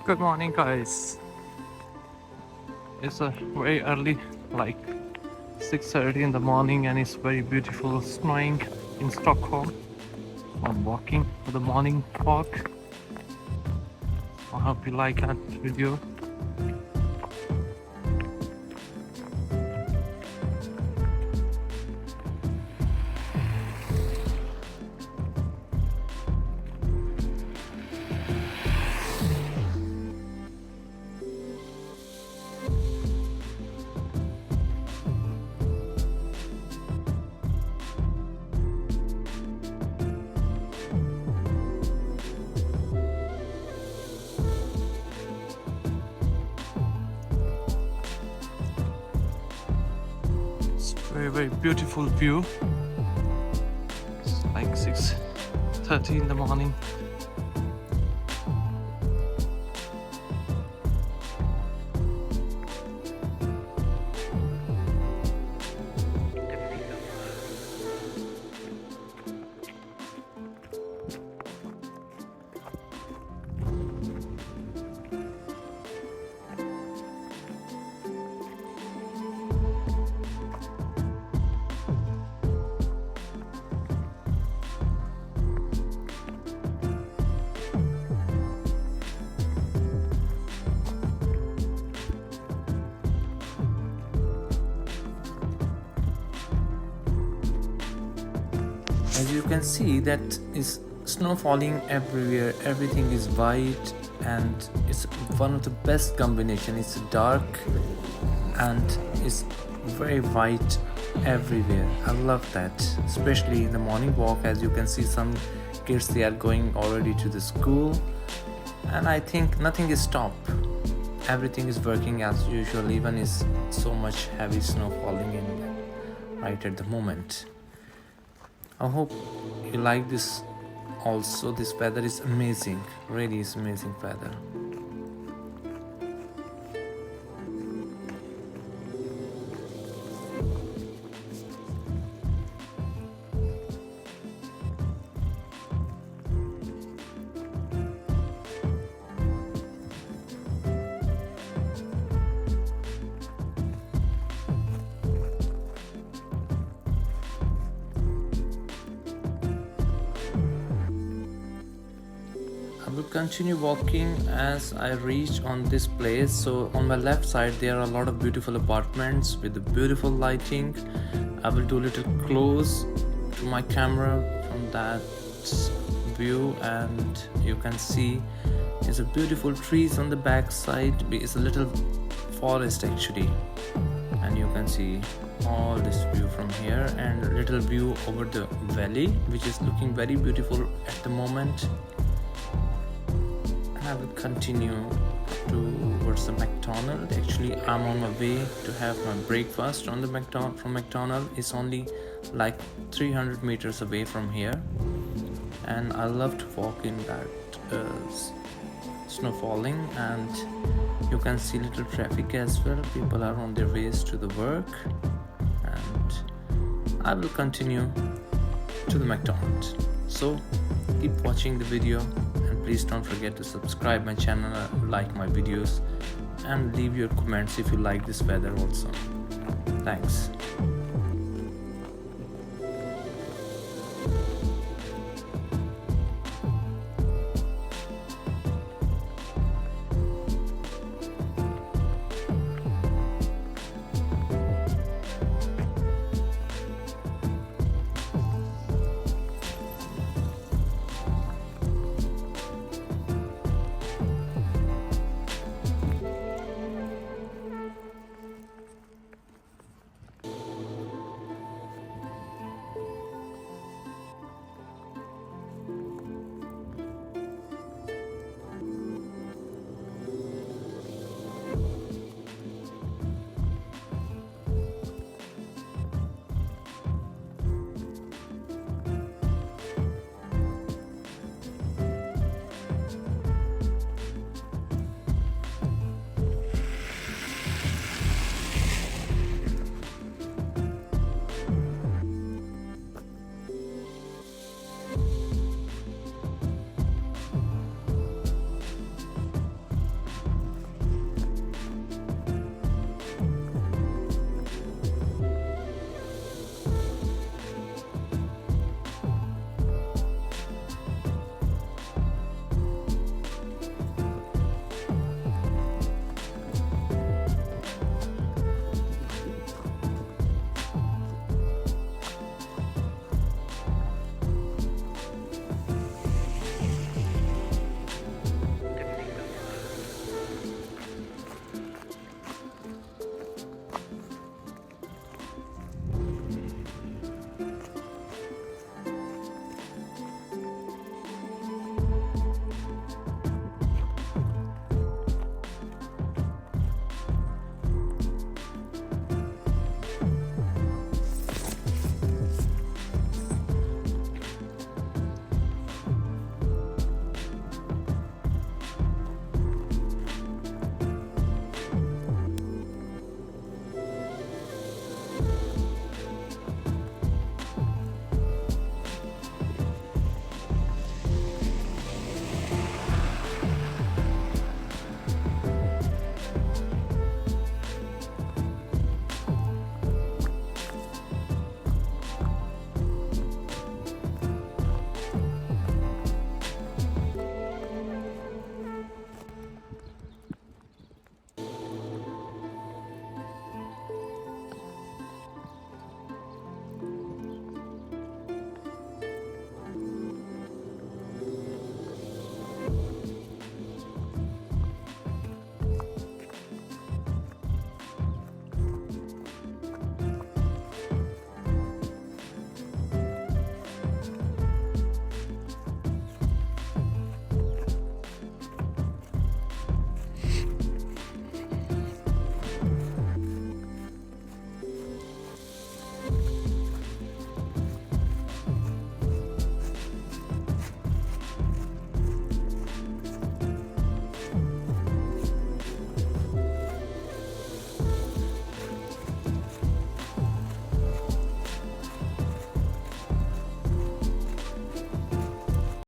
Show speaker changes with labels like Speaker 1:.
Speaker 1: Good morning, guys. It's a very early, like 6:30 in the morning, and it's very beautiful, snowing in Stockholm. I'm walking for the morning walk. I hope you like that video. It's very beautiful view. It's like 6:30 in the morning. As you can see, that is snow falling everywhere. Everything is white, and it's one of the best combination. It's dark and it's very white everywhere. I love that, especially in the morning walk. As you can see, some kids, they are going already to the school, and I think nothing is stopped. Everything is working as usual, even is so much heavy snow falling in right at the moment. I hope you like this also. This weather is amazing, really is amazing weather. I will continue walking as I reach on this place. So on my left side there are a lot of beautiful apartments with the beautiful lighting. I will do a little close to my camera from that view, and you can see there's a beautiful trees on the back side. It's a little forest actually, and you can see all this view from here, and a little view over the valley, which is looking very beautiful at the moment. I will continue towards the McDonald's. Actually, I'm on my way to have my breakfast on the from McDonald's. It's only like 300 meters away from here, and I love to walk in that snow falling, and you can see little traffic as well. People are on their ways to the work, and I will continue to the McDonald's. So keep watching the video, and please don't forget to subscribe my channel, like my videos, and leave your comments if you like this weather also. Thanks.